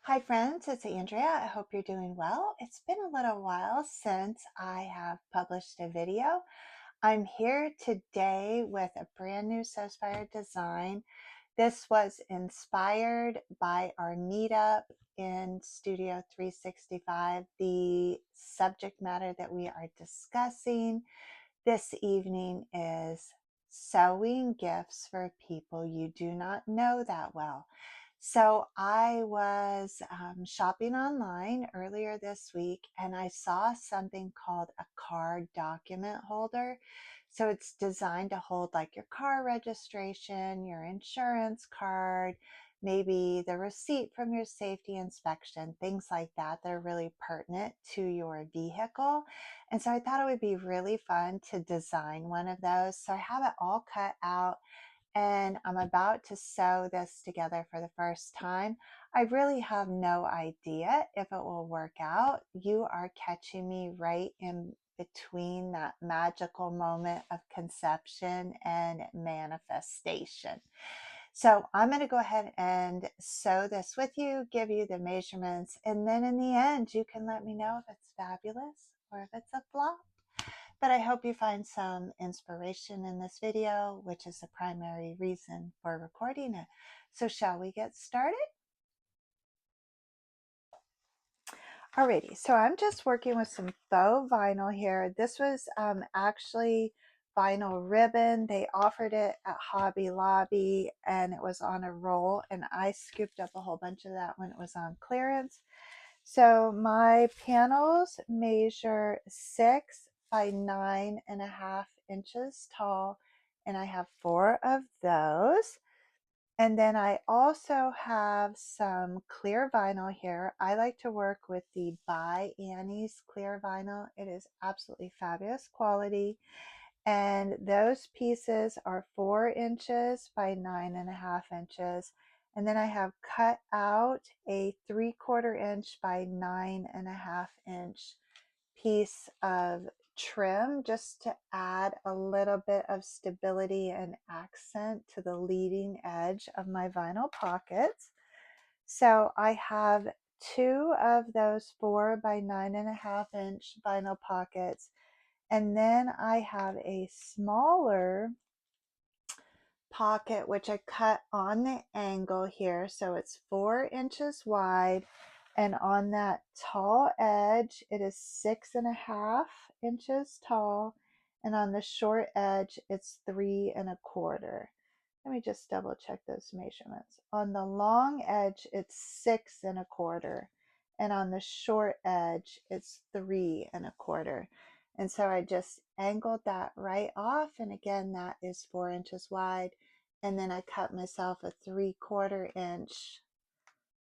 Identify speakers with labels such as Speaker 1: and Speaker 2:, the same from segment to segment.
Speaker 1: Hi friends, it's Andrea. I hope you're doing well. It's been a little while since I have published a video. I'm here today with a brand new Sewspire design. This was inspired by our meetup in Studio 365. The subject matter that we are discussing this evening is sewing gifts for people you do not know that well. So I was shopping online earlier this week and I saw something called a card document holder. So it's designed to hold like your car registration, your insurance card, maybe the receipt from your safety inspection, things like that. They're really pertinent to your vehicle. And so I thought it would be really fun to design one of those. So I have it all cut out and I'm about to sew this together for the first time. I really have no idea if it will work out. You are catching me right in between that magical moment of conception and manifestation. So I'm going to go ahead and sew this with you, give you the measurements, and then in the end, you can let me know if it's fabulous or if it's a flop. But I hope you find some inspiration in this video, which is the primary reason for recording it. So shall we get started? Alrighty, so I'm just working with some faux vinyl here. This was actually vinyl ribbon. They offered it at Hobby Lobby and it was on a roll, and I scooped up a whole bunch of that when it was on clearance. So my panels measure 6 by 9.5 inches tall, and I have 4 of those. And then I also have some clear vinyl here. I like to work with the By Annie's clear vinyl. It is absolutely fabulous quality. And those pieces are 4 inches by 9.5 inches. And then I have cut out a 3/4 inch by 9.5 inch piece of trim just to add a little bit of stability and accent to the leading edge of my vinyl pockets. So I have 2 of those 4 by 9.5 inch vinyl pockets, and then I have a smaller pocket which I cut on the angle here, so it's 4 inches wide, and on that tall edge it is 6.5 inches tall, and on the short edge it's 3.25. Let me just double check those measurements. On the long edge it's 6.25, and on the short edge it's 3.25. And so I just angled that right off, and again that is 4 inches wide, and then I cut myself a 3/4 inch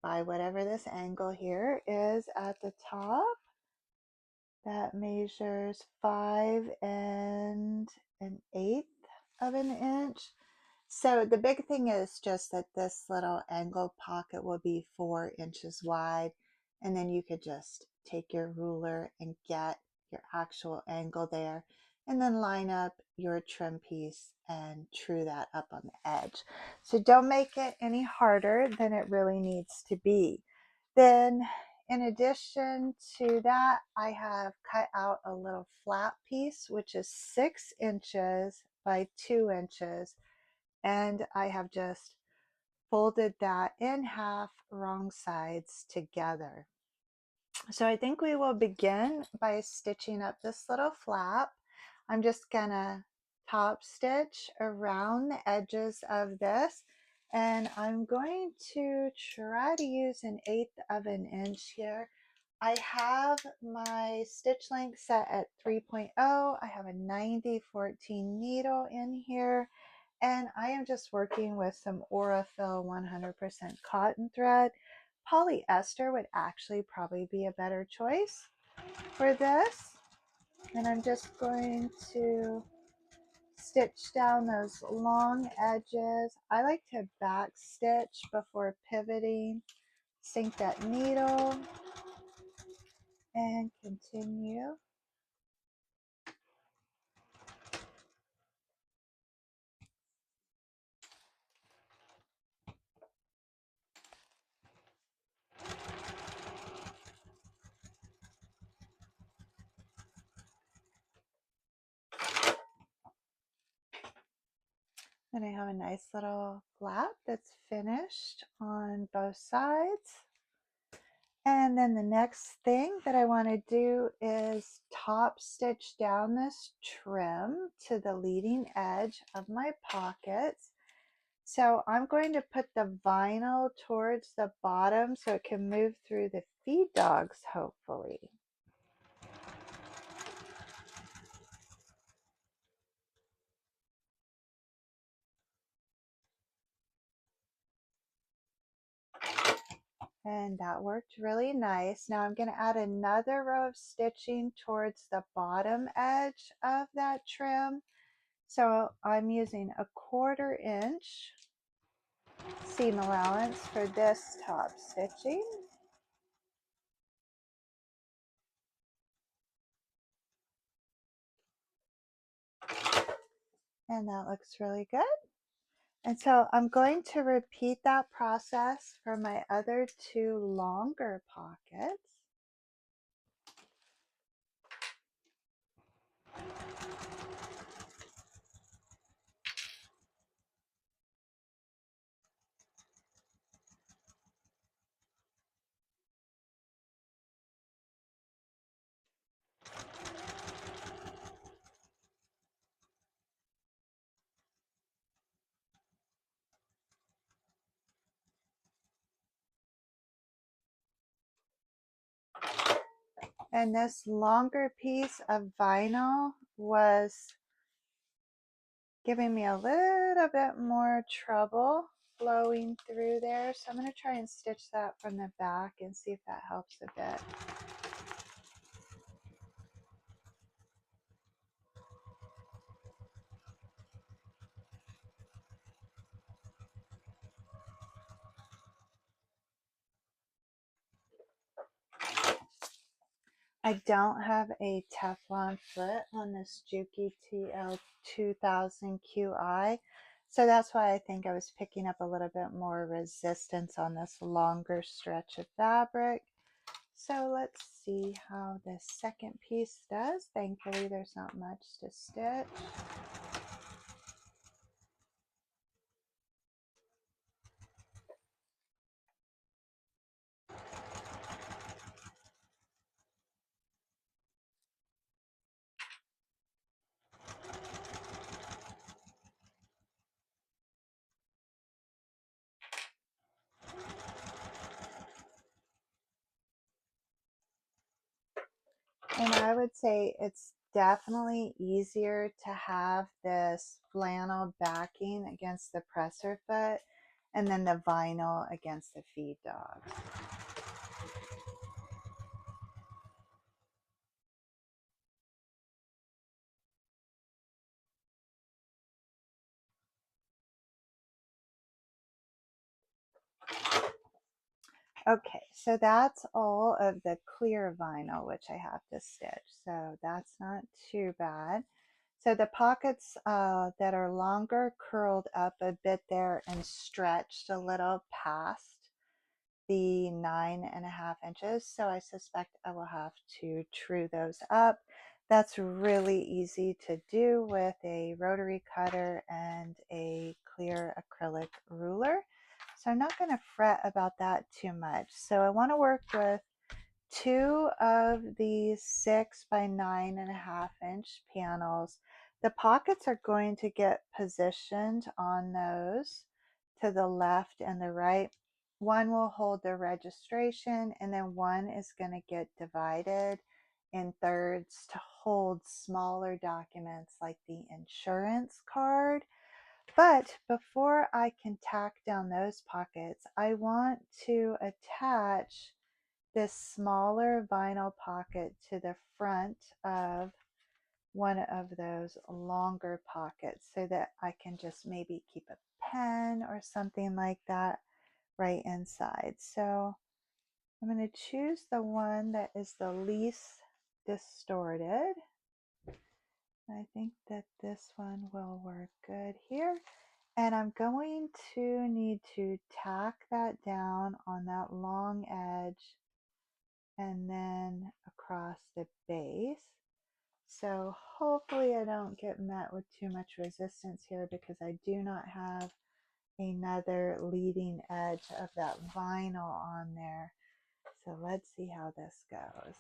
Speaker 1: by whatever this angle here is at the top. That measures 5 1/8 of an inch. So the big thing is just that this little angled pocket will be 4 inches wide, and then you could just take your ruler and get your actual angle there, and then line up your trim piece and true that up on the edge. So don't make it any harder than it really needs to be. Then in addition to that, I have cut out a little flat piece, which is 6 inches by 2 inches, and I have just folded that in half, wrong sides together. So I think we will begin by stitching up this little flap. I'm just gonna top stitch around the edges of this, and I'm going to try to use 1/8 of an inch here. I have my stitch length set at 3.0. I have a 9014 needle in here, and I am just working with some Aurifil 100% cotton thread. Polyester would actually probably be a better choice for this. And I'm just going to stitch down those long edges. I like to back stitch before pivoting. Sink that needle and continue. And I have a nice little flap that's finished on both sides. And then the next thing that I want to do is top stitch down this trim to the leading edge of my pockets. So I'm going to put the vinyl towards the bottom so it can move through the feed dogs, hopefully. And that worked really nice. Now I'm going to add another row of stitching towards the bottom edge of that trim. So I'm using a 1/4 inch seam allowance for this top stitching. And that looks really good. And so I'm going to repeat that process for my other 2 longer pockets. And this longer piece of vinyl was giving me a little bit more trouble flowing through there. So I'm going to try and stitch that from the back and see if that helps a bit. I don't have a Teflon foot on this Juki TL2000QI, so that's why I think I was picking up a little bit more resistance on this longer stretch of fabric. So let's see how this second piece does. Thankfully, there's not much to stitch. And I would say it's definitely easier to have this flannel backing against the presser foot and then the vinyl against the feed dogs. Okay, so that's all of the clear vinyl, which I have to stitch. So that's not too bad. So the pockets that are longer curled up a bit there and stretched a little past the 9.5 inches. So I suspect I will have to true those up. That's really easy to do with a rotary cutter and a clear acrylic ruler. So I'm not going to fret about that too much. So I want to work with 2 of these 6 by 9.5 inch panels. The pockets are going to get positioned on those to the left and the right. One will hold the registration, and then one is going to get divided in thirds to hold smaller documents like the insurance card. But before I can tack down those pockets, I want to attach this smaller vinyl pocket to the front of one of those longer pockets so that I can just maybe keep a pen or something like that right inside. So I'm going to choose the one that is the least distorted. I think that this one will work good here. And I'm going to need to tack that down on that long edge and then across the base. So hopefully I don't get met with too much resistance here, because I do not have another leading edge of that vinyl on there. So let's see how this goes.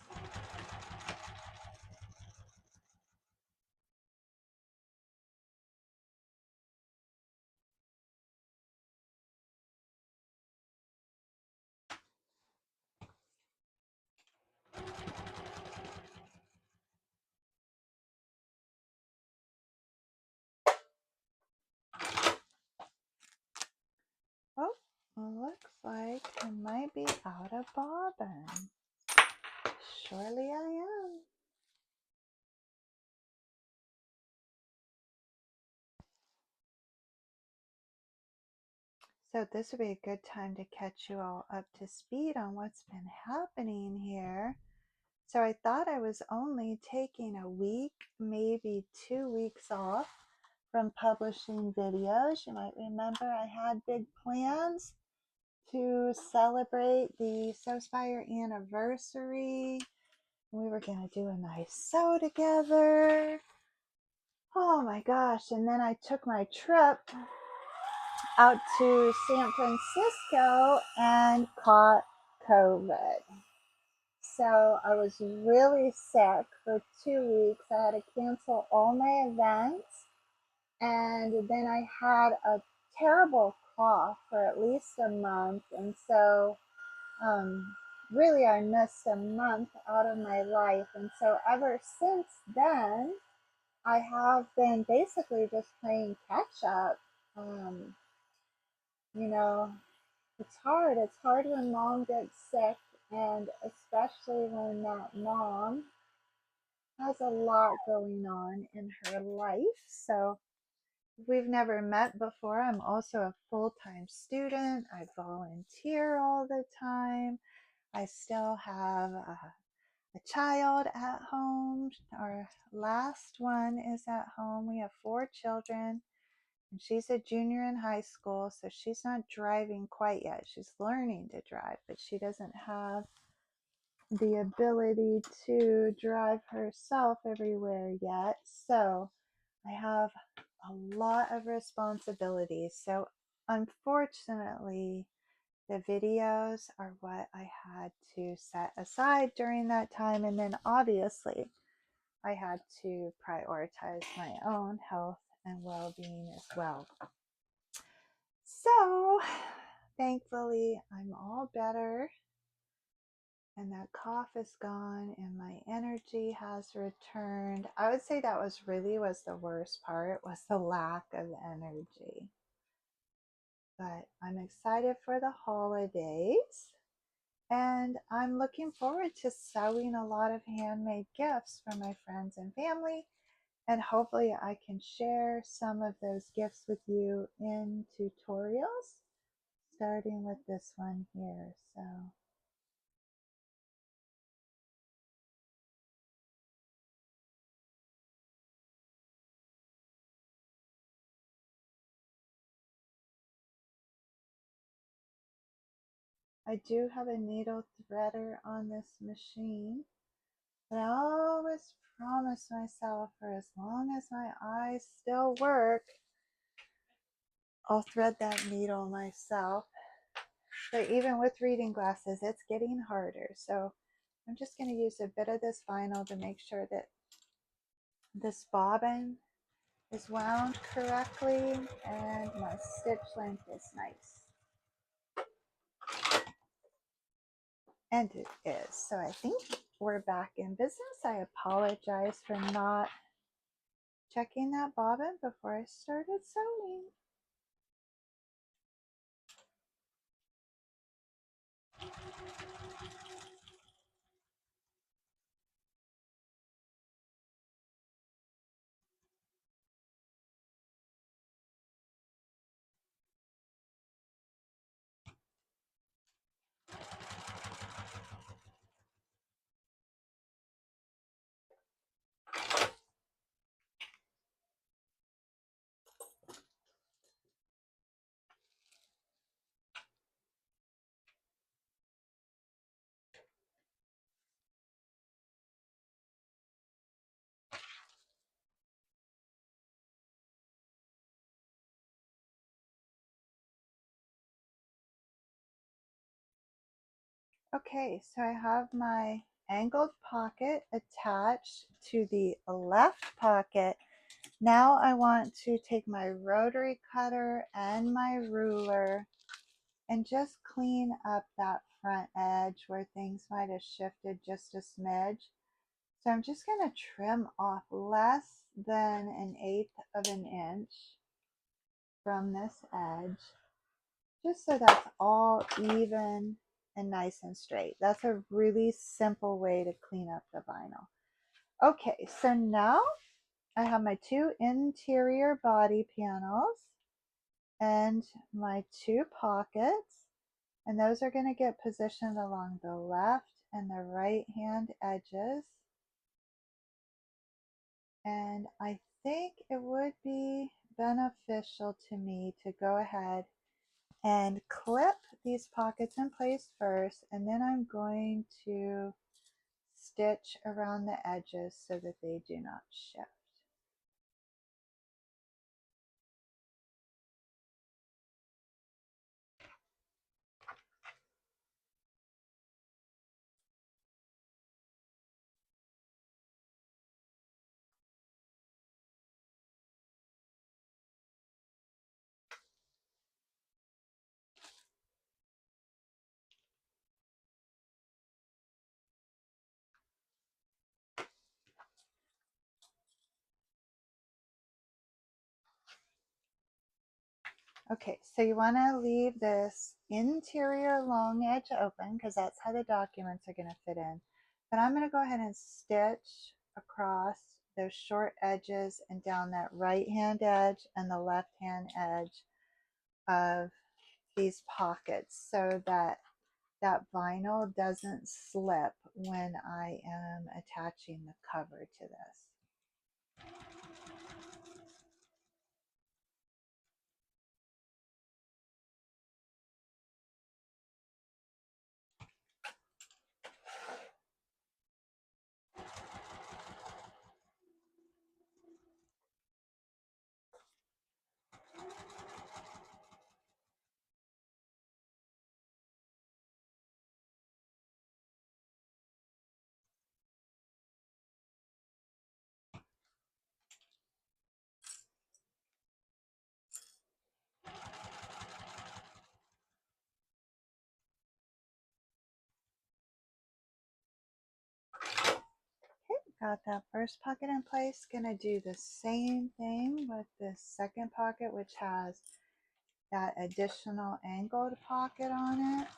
Speaker 1: Oh, looks like I might be out of bobbin. Surely I am. So this would be a good time to catch you all up to speed on what's been happening here. So I thought I was only taking a week, maybe 2 weeks off from publishing videos. You might remember I had big plans to celebrate the Sewspire anniversary. We were going to do a nice sew together. Oh my gosh. And then I took my trip out to San Francisco and caught COVID. So I was really sick for 2 weeks. I had to cancel all my events. And then I had a terrible cough for at least a month. And so really I missed a month out of my life. And so ever since then, I have been basically just playing catch up. You know, it's hard. It's hard when mom gets sick, and especially when that mom has a lot going on in her life. So we've never met before. I'm also a full-time student. I volunteer all the time. I still have a child at home. Our last one is at home. We have 4 children, and she's a junior in high school, so she's not driving quite yet. She's learning to drive, but she doesn't have the ability to drive herself everywhere yet. So I have a lot of responsibilities. So unfortunately, the videos are what I had to set aside during that time. And then obviously, I had to prioritize my own health and well-being as well. So thankfully, I'm all better, and that cough is gone and my energy has returned. I would say that was the worst part, was the lack of energy. But I'm excited for the holidays, and I'm looking forward to sewing a lot of handmade gifts for my friends and family. And hopefully I can share some of those gifts with you in tutorials, starting with this one here. So I do have a needle threader on this machine, but I always promise myself, for as long as my eyes still work, I'll thread that needle myself. But even with reading glasses, it's getting harder. So I'm just going to use a bit of this vinyl to make sure that this bobbin is wound correctly and my stitch length is nice. And it is. So I think we're back in business. I apologize for not checking that bobbin before I started sewing. Okay, so I have my angled pocket attached to the left pocket. Now I want to take my rotary cutter and my ruler and just clean up that front edge where things might have shifted just a smidge. So I'm just going to trim off less than 1/8 of an inch from this edge, just so that's all even and nice and straight. That's a really simple way to clean up the vinyl. Okay, so now I have my 2 interior body panels and my 2 pockets, and those are going to get positioned along the left and the right hand edges. And I think it would be beneficial to me to go ahead and clip these pockets in place first, and then I'm going to stitch around the edges so that they do not shift. Okay, so you want to leave this interior long edge open because that's how the documents are going to fit in. But I'm going to go ahead and stitch across those short edges and down that right hand edge and the left hand edge of these pockets so that that vinyl doesn't slip when I am attaching the cover to this. Got that first pocket in place. Gonna do the same thing with this second pocket, which has that additional angled pocket on it.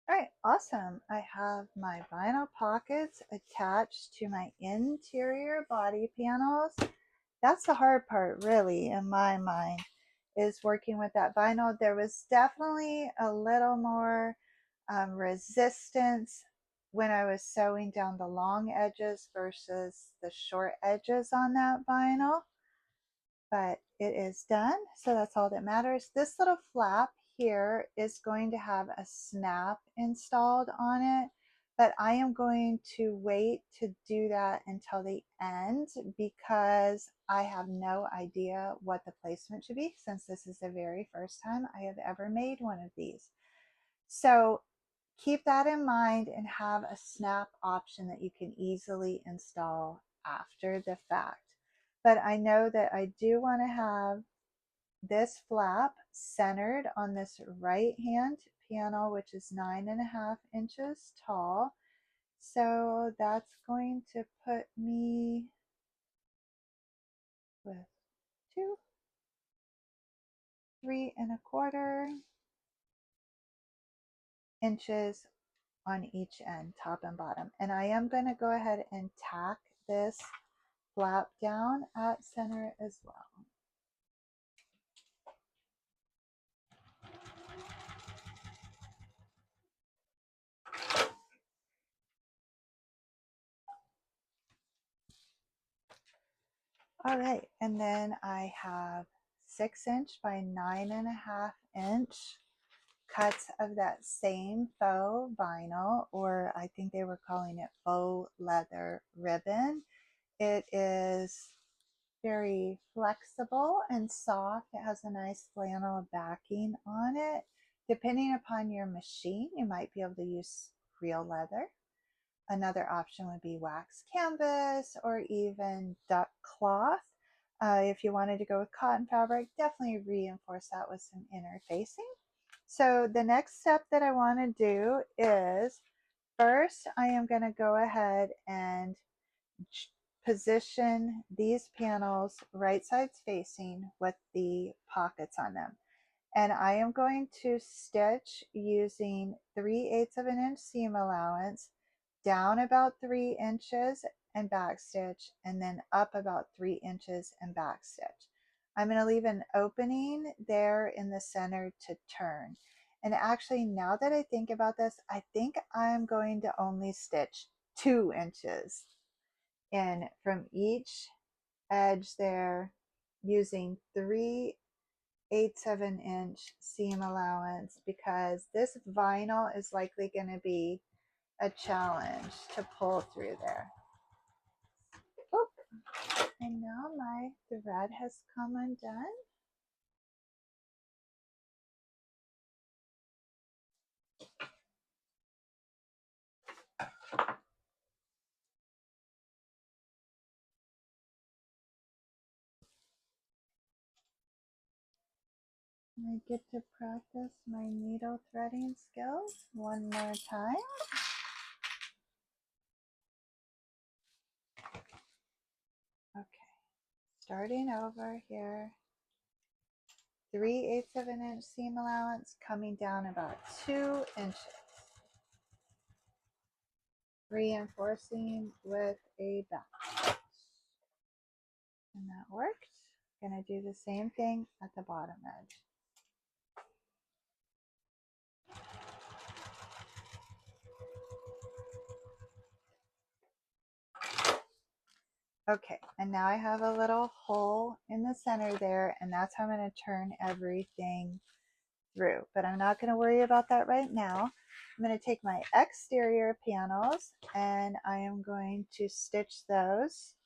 Speaker 1: All right, awesome. I have my vinyl pockets attached to my interior body panels. That's the hard part, really, in my mind, is working with that vinyl. There was definitely a little more resistance when I was sewing down the long edges versus the short edges on that vinyl, but it is done, so that's all that matters. This little flap here is going to have a snap installed on it, but I am going to wait to do that until the end because I have no idea what the placement should be, since this is the very first time I have ever made one of these. So keep that in mind and have a snap option that you can easily install after the fact. But I know that I do want to have this flap centered on this right hand panel, which is 9.5 inches tall. So that's going to put me with 2, 3.25 inches on each end, top and bottom. And I am going to go ahead and tack this flap down at center as well. All right, and then I have 6" by 9.5" cuts of that same faux vinyl, or I think they were calling it faux leather ribbon. It is very flexible and soft. It has a nice flannel backing on it. Depending upon your machine, you might be able to use real leather. Another option would be wax canvas or even duck cloth. If you wanted to go with cotton fabric, definitely reinforce that with some interfacing. So the next step that I want to do is, first I am going to go ahead and position these panels right sides facing with the pockets on them. And I am going to stitch using 3/8 of an inch seam allowance, down about 3 inches and backstitch, and then up about 3 inches and backstitch. I'm going to leave an opening there in the center to turn. And actually, now that I think about this, I think I'm going to only stitch 2 inches in from each edge there, using 3/8 of an inch seam allowance, because this vinyl is likely going to be a challenge to pull through there. Oop. And now my thread has come undone. I get to practice my needle threading skills one more time. Okay, starting over here. 3/8 of an inch seam allowance, coming down about 2 inches. Reinforcing with a back. And that worked. Gonna do the same thing at the bottom edge. Okay, and now I have a little hole in the center there, and that's how I'm going to turn everything through. But I'm not going to worry about that right now. I'm going to take my exterior panels and I am going to stitch those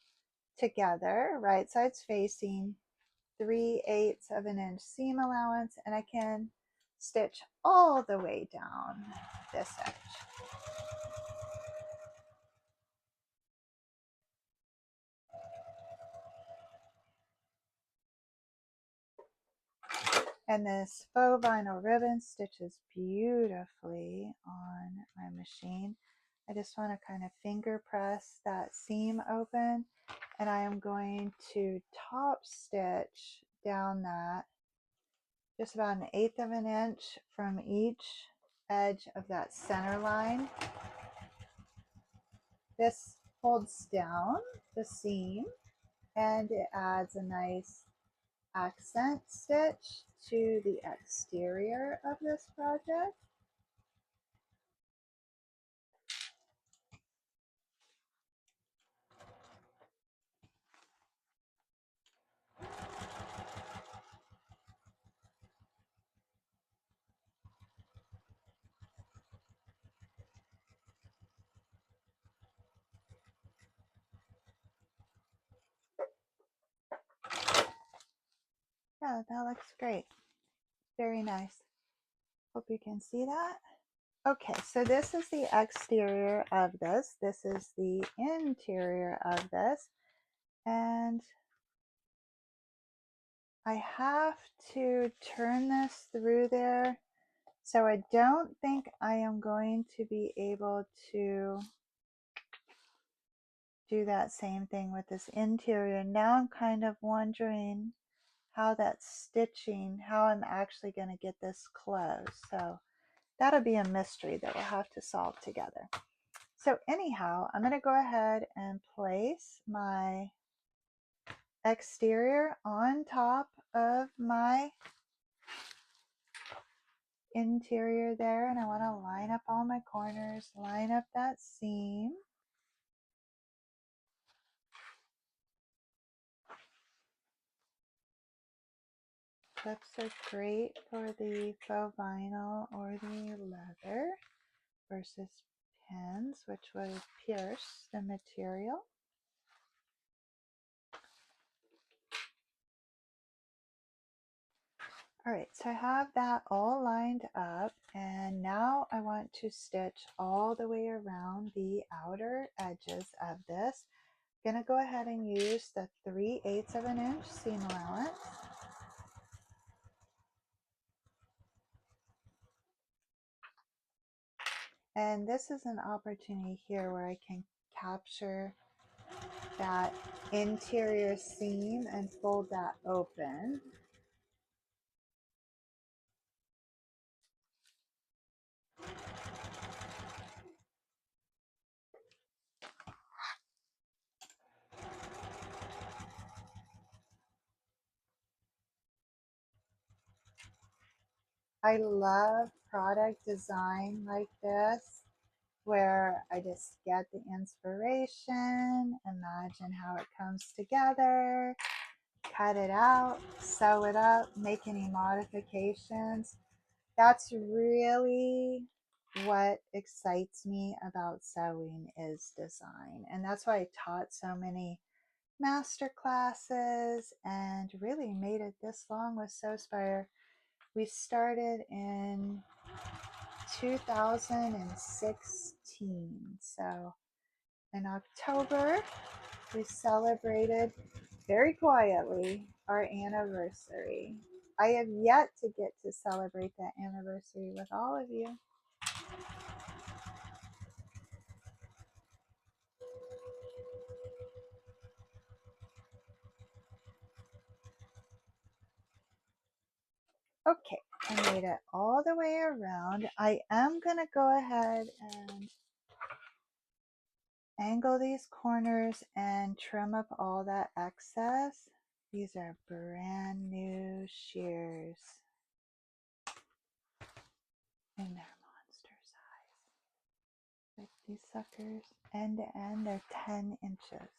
Speaker 1: together, right sides facing, 3/8 of an inch seam allowance, and I can stitch all the way down this edge. And this faux vinyl ribbon stitches beautifully on my machine. I just want to kind of finger press that seam open, and I am going to top stitch down that just about 1/8 of an inch from each edge of that center line. This holds down the seam and it adds a nice accent stitch to the exterior of this project. Yeah, that looks great. Very nice. Hope you can see that. Okay, so this is the exterior of this. This is the interior of this. And I have to turn this through there. So I don't think I am going to be able to do that same thing with this interior. Now I'm kind of wondering how that stitching, how I'm actually going to get this closed. So that'll be a mystery that we'll have to solve together. So anyhow, I'm going to go ahead and place my exterior on top of my interior there, and I want to line up all my corners, line up that seam. Clips are great for the faux vinyl or the leather versus pins, which would pierce the material. All right, so I have that all lined up, and now I want to stitch all the way around the outer edges of this. I'm gonna go ahead and use the 3/8 of an inch seam allowance. And this is an opportunity here where I can capture that interior seam and fold that open. I love product design like this, where I just get the inspiration, imagine how it comes together, cut it out, sew it up, make any modifications. That's really what excites me about sewing, is design. And that's why I taught so many master classes and really made it this long with SewSpire. We started in 2016. So in October, we celebrated very quietly our anniversary. I have yet to get to celebrate that anniversary with all of you. Okay, I made it all the way around. I am going to go ahead and angle these corners and trim up all that excess. These are brand new shears, and they're monster size. Like these suckers, end to end, they're 10 inches.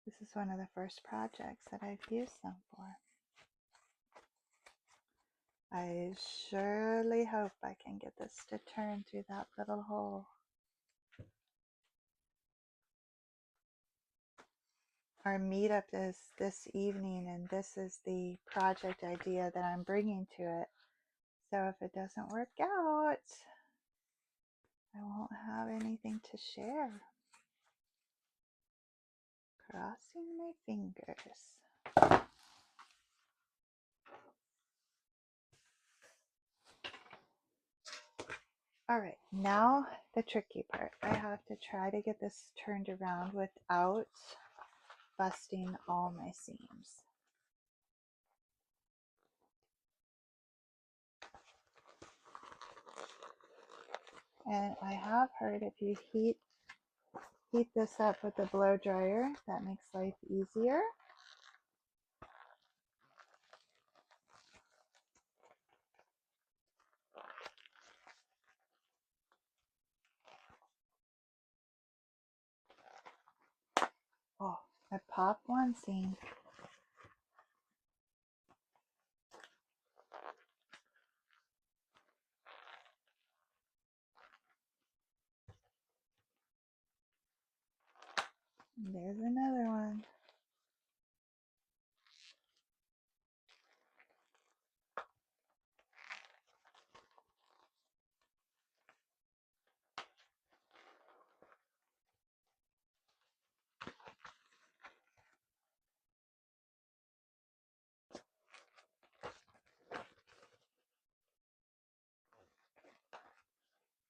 Speaker 1: This is one of the first projects that I've used them for. I surely hope I can get this to turn through that little hole. Our meetup is this evening, and this is the project idea that I'm bringing to it. So if it doesn't work out, I won't have anything to share. Crossing my fingers. All right, now the tricky part. I have to try to get this turned around without busting all my seams. And I have heard if you heat this up with a blow dryer, that makes life easier. Oh, I popped one seam. There's another one.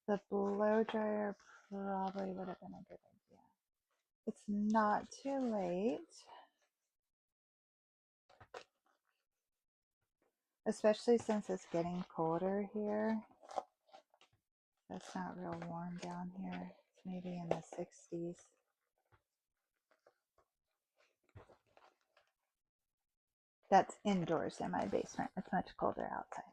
Speaker 1: The blow dryer probably would have been a good idea. It's not too late, especially since it's getting colder here. It's not real warm down here. It's maybe in the 60s. That's indoors in my basement. It's much colder outside.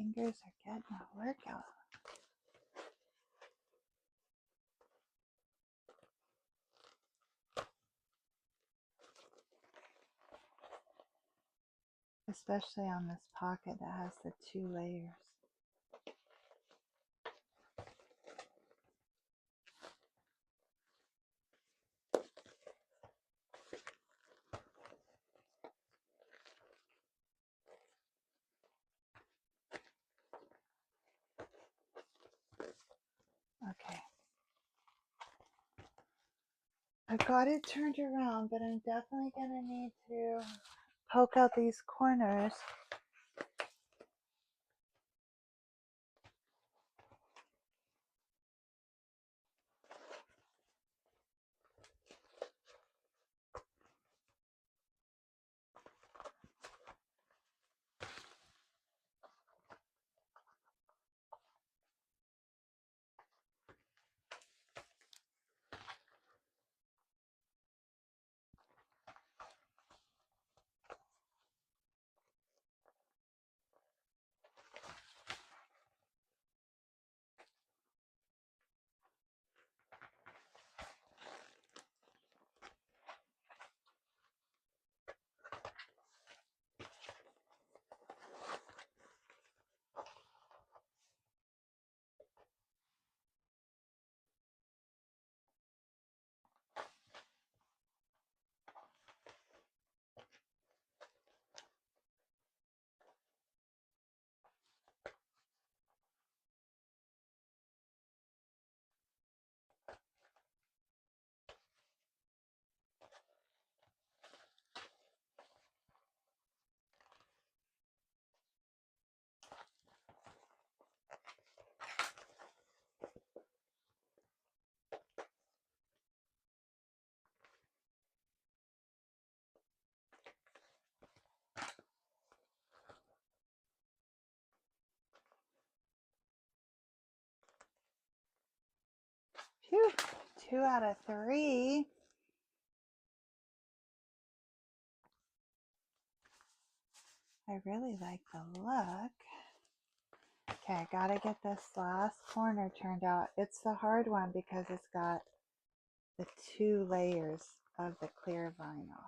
Speaker 1: fingers are getting a workout. Especially on this pocket that has the 2 layers. Okay. I got it turned around, but I'm definitely going to need to poke out these corners. Phew, 2 out of 3. I really like the look. Okay, I gotta get this last corner turned out. It's the hard one because it's got the 2 layers of the clear vinyl.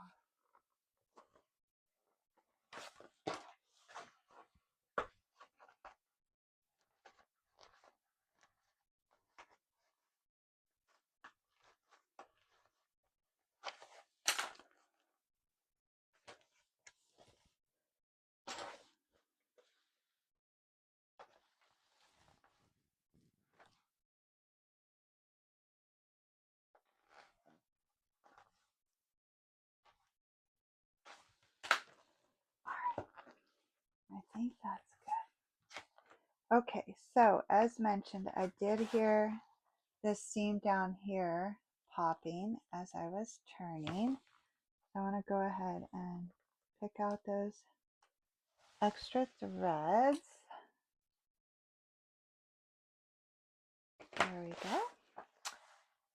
Speaker 1: I think that's good. Okay, so as mentioned, I did hear this seam down here popping as I was turning. I want to go ahead and pick out those extra threads. There we go.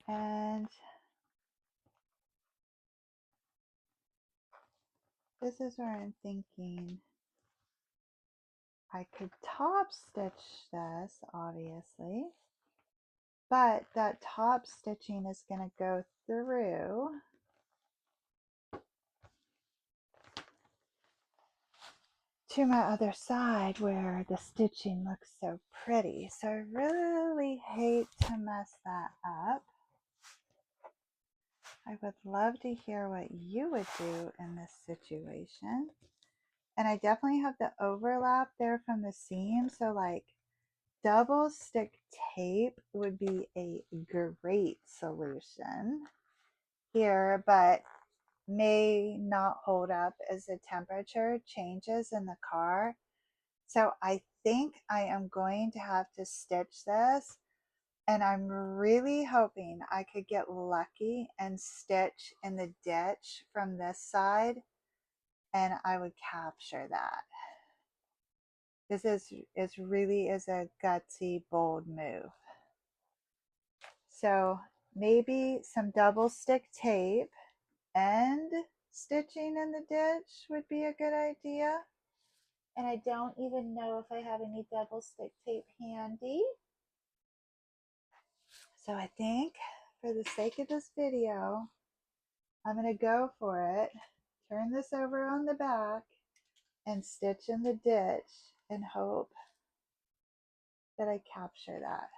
Speaker 1: And this is where I'm thinking I could top stitch this, obviously, but that top stitching is going to go through to my other side where the stitching looks so pretty. So I really hate to mess that up. I would love to hear what you would do in this situation. And I definitely have the overlap there from the seam. So like double stick tape would be a great solution here, but may not hold up as the temperature changes in the car. So I think I am going to have to stitch this, and I'm really hoping I could get lucky and stitch in the ditch from this side, and I would capture that. This really is a gutsy, bold move. So maybe some double stick tape and stitching in the ditch would be a good idea. And I don't even know if I have any double stick tape handy. So I think for the sake of this video, I'm going to go for it. Turn this over on the back and stitch in the ditch and hope that I capture that.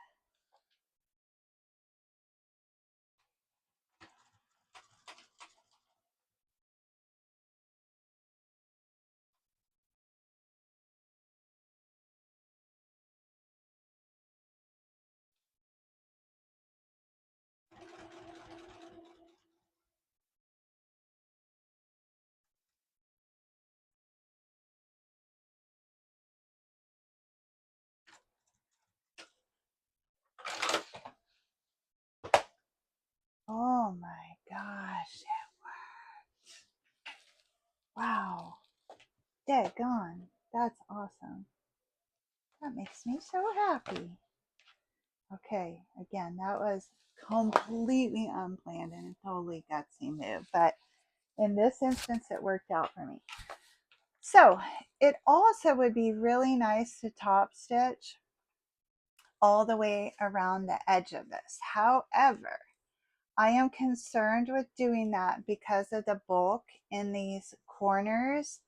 Speaker 1: Oh my gosh, it worked. Wow, dead gone. That's awesome. That makes me so happy. Okay, again, that was completely unplanned and a totally gutsy move, but in this instance, it worked out for me. So it also would be really nice to top stitch all the way around the edge of this. However, I am concerned with doing that because of the bulk in these corners,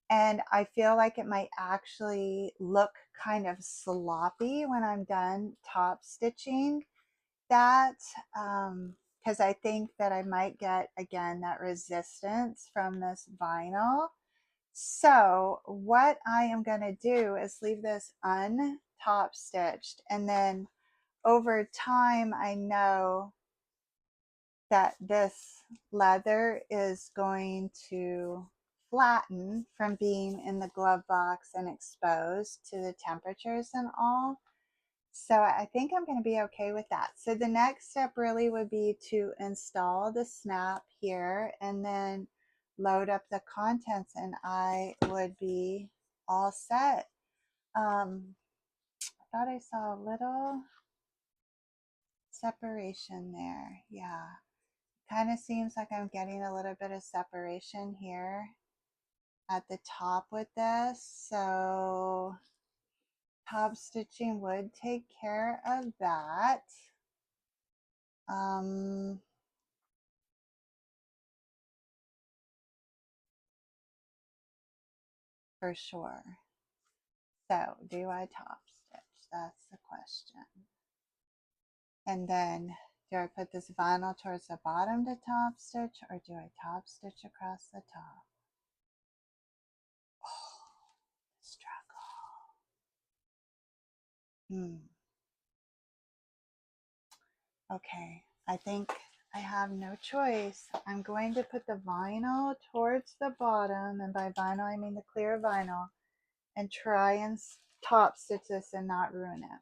Speaker 1: and I feel like it might actually look kind of sloppy when I'm done top stitching that, because I think that I might get, again, that resistance from this vinyl. So what I am going to do is leave this untop stitched, and then over time I know that this leather is going to flatten from being in the glove box and exposed to the temperatures and all. So I think I'm going to be okay with that. So the next step really would be to install the snap here and then load up the contents, and I would be all set. I thought I saw a little separation there. Yeah, kind of seems like I'm getting a little bit of separation here at the top with this. So top stitching would take care of that. For sure. So do I top stitch? That's the question. And then do I put this vinyl towards the bottom to top stitch, or do I top stitch across the top? Oh, struggle. Okay, I think I have no choice. I'm going to put the vinyl towards the bottom, and by vinyl I mean the clear vinyl, and try and top stitch this and not ruin it.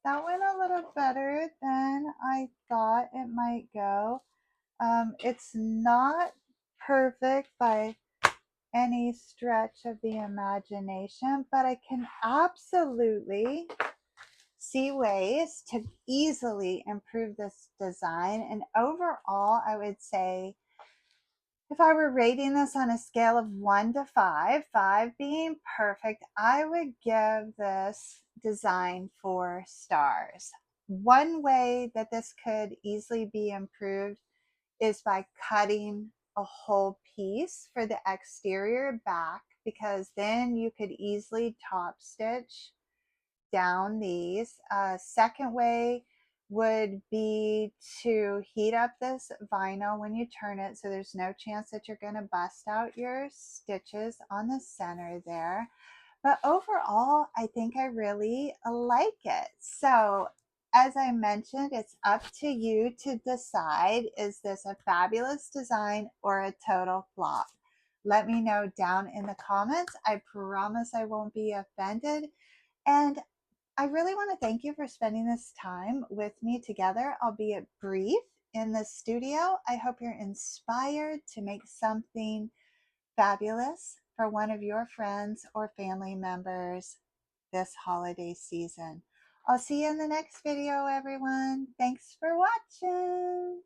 Speaker 1: that went a little better than I thought it might go. It's not perfect by any stretch of the imagination, but I can absolutely see ways to easily improve this design. And overall, I would say if I were rating this on a scale of 1 to 5, 5 being perfect, I would give this design 4 stars. One way that this could easily be improved is by cutting a whole piece for the exterior back, because then you could easily top stitch down these. Second way would be to heat up this vinyl when you turn it, so there's no chance that you're going to bust out your stitches on the center there. But overall, I think I really like it. So as I mentioned, it's up to you to decide, is this a fabulous design or a total flop? Let me know down in the comments. I promise I won't be offended. And I really want to thank you for spending this time with me together, albeit brief, in the studio. I hope you're inspired to make something fabulous for one of your friends or family members this holiday season. I'll see you in the next video, everyone. Thanks for watching.